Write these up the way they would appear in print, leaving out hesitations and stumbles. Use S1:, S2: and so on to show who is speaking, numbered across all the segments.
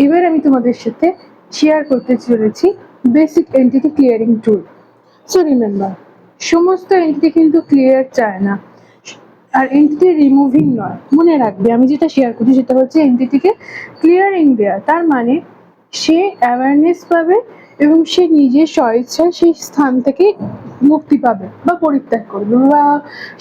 S1: এবার আমি তোমাদের সাথে শেয়ার করতে চলেছি বেসিক এন্টিটি ক্লিয়ারিং টুল। সো রিমেম্বার, সমস্ত এন্টিটি কিন্তু ক্লিয়ার চায় না, আর এন্টিটি রিমুভিং নয়। মনে রাখবে, আমি যেটা শেয়ার করছি সেটা হচ্ছে এন্টিটিকে ক্লিয়ারিং দেয়া। তার মানে সে অ্যাওয়ারনেস পাবে এবং সে নিজের স্বইচ্ছায় সেই স্থান থেকে মুক্তি পাবে বা পরিত্যাগ করবে, বা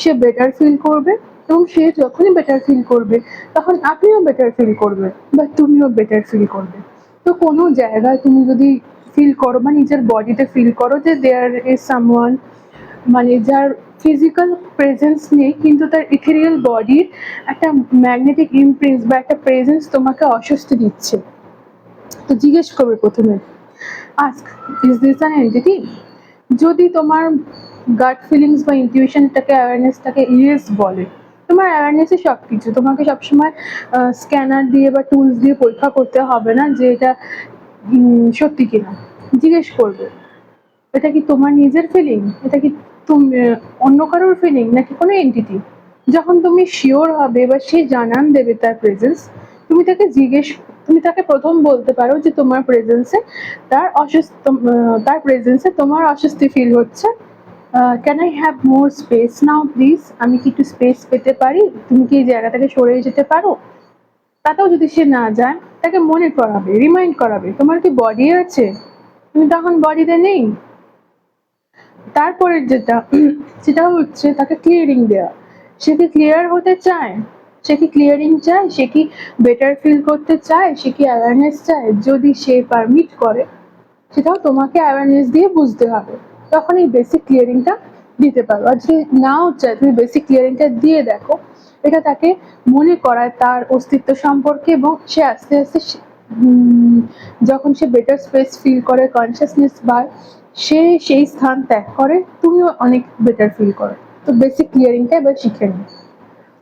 S1: সে বেটার ফিল করবে। এবং সে যখনই বেটার ফিল করবে তখন আপনিও বেটার ফিল করবে বা তুমিও বেটার ফিল করবে। তো কোনো জায়গায় তুমি যদি ফিল করো বা নিজের বডিতে ফিল করো যে দেয়ার ইজ সামওয়ান, মানে যার ফিজিক্যাল প্রেজেন্স নেই কিন্তু তার ইথেরিয়াল বডির একটা ম্যাগনেটিক ইমপ্রেস বা একটা প্রেজেন্স তোমাকে অস্বস্তি দিচ্ছে, তো জিজ্ঞেস করবে প্রথমে, ask, is this an entity? যদি তোমার গাট ফিলিংস বা ইনটিউশনটাকে, অ্যাওয়ারনেসটাকে ইয়েস বলে, তোমার অ্যাওয়ারনেসই সব কিছু। তোমাকে সবসময় স্ক্যানার দিয়ে বা টুলস দিয়ে পরীক্ষা করতে হবে না যে এটা সত্যি কিনা। জিজ্ঞেস করবে, এটা কি তোমার নিজের ফিলিং, এটা কি তুমি অন্য কারোর ফিলিং, নাকি কোনো এন্টিটি? যখন তুমি শিওর হবে বা সে জানান দেবে তার প্রেজেন্স, তুমি তাকে প্রথম বলতে পারো যে তোমার প্রেজেন্সে তার প্রেজেন্সে তোমার অস্বস্তি ফিল হচ্ছে। Can I have more space now please? আমি কি একটু স্পেস পেতে পারি? তুমি কি এই জায়গা থেকে সরে যেতে পারো? তাতেও যদি সে না যায়, তাকে মনে করাবে, রিমাইন্ড করাবে, তোমার কি বডি আছে? তুমি তখন বডিতে নেই। তারপরে যেটা সেটা হচ্ছে তাকে ক্লিয়ারিং দেওয়া। সে কি ক্লিয়ার হতে চায়? সে কি ক্লিয়ারিং চায়? সে কি বেটার ফিল করতে চায়? সে কি অ্যাওয়ারনেস চায়? যদি সে পারমিট করে, সেটাও তোমাকে অ্যাওয়ারনেস দিয়ে বুঝতে হবে, তখন এই বেসিক ক্লিয়ারিংটা দিতে পারো। আর যদি নাও চায়, তুমি বেসিক ক্লিয়ারিংটা দিয়ে দেখো। এটা তাকে মনে করায় তার অস্তিত্ব সম্পর্কে, এবং সে আস্তে আস্তে যখন সে বেটার স্পেস ফিল করে, কনসিয়াসনেস বাড়ে, সে সেই স্থান ত্যাগ করে, তুমিও অনেক বেটার ফিল করো। তো বেসিক ক্লিয়ারিংটা এবার শিখে নিই।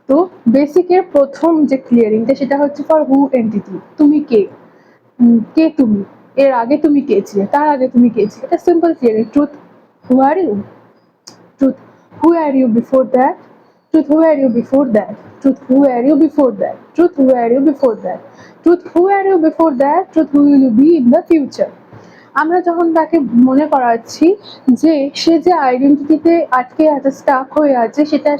S1: তো বেসিকের প্রথম যে ক্লিয়ারিংটা সেটা হচ্ছে ফর হু এন্টিটি। তুমি কে? কে তুমি? এর আগে তুমি কে ছিলে? তার আগে তুমি কে ছিলে? এটা simple clearing. Truth, who are you? Truth, who were you before that? Truth, who were you before that? Truth, who were you before that? Truth, who were you before that? Truth, who were you before that? Truth, who will you be in the future? আমরা যখন তাকে মনে করাচ্ছি যে সে যে আইডেন্টিটিতে আটকে আছে, Starc হয়ে আছে, সেটা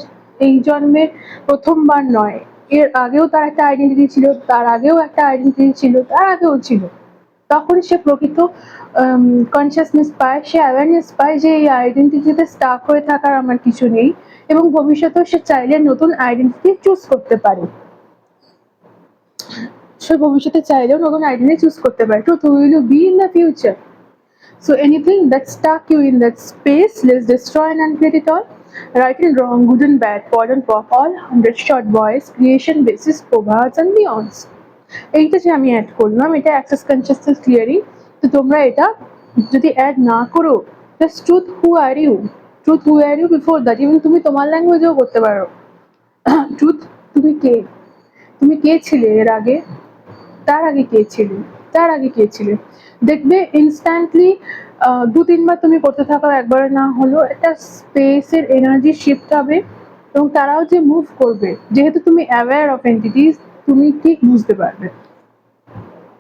S1: এই জন্মের প্রথমবার নয়, এর আগেও তার একটা আইডেন্টিটি ছিল, তার আগেও একটা আইডেন্টিটি ছিল, তার আগেও ছিল, তখন সে প্রকৃত কনসিয়াসনেস পায়, সে অ্যাওয়ারনেস পায় যে এই আইডেন্টিটিতে স্টাক হয়ে থাকার আমার কিছু নেই, এবং ভবিষ্যতেও সে চাইলে নতুন আইডেন্টিটি চুজ করতে পারে। সে ভবিষ্যতে চাইলেও নতুন আইডেন্টিটি চুজ করতে পারে। Truth, who will you be in the future? So anything that stuck you in that space, let's destroy and uncreate it all. Right and wrong, good and bad, pod and pop, all 100 short boys, creation basis, probas and beyonds. এইটা যে আমি add করলাম, এটা access consciousness clearing. তো তোমরা এটা যদি add না করো, just truth, who are you? Truth, who are you before that? Even তুমি তোমার ল্যাঙ্গুয়েজেও করতে পারো। ট্রুথ, তুমি কে? তুমি কে ছিলে এর আগে? তার আগে কে ছিলে? তার আগে কে ছিলে? দেখবে ইনস্ট্যান্টলি ২-৩ বার তুমি করতে থাকো, একবারে না হলেও একটা স্পেসের এনার্জি শিফট হবে, এবং তারাও যে মুভ করবে, যেহেতু তুমি অ্যাওয়্যার অফ এন্টিটিস, তুমি ঠিক বুঝতে পারবে।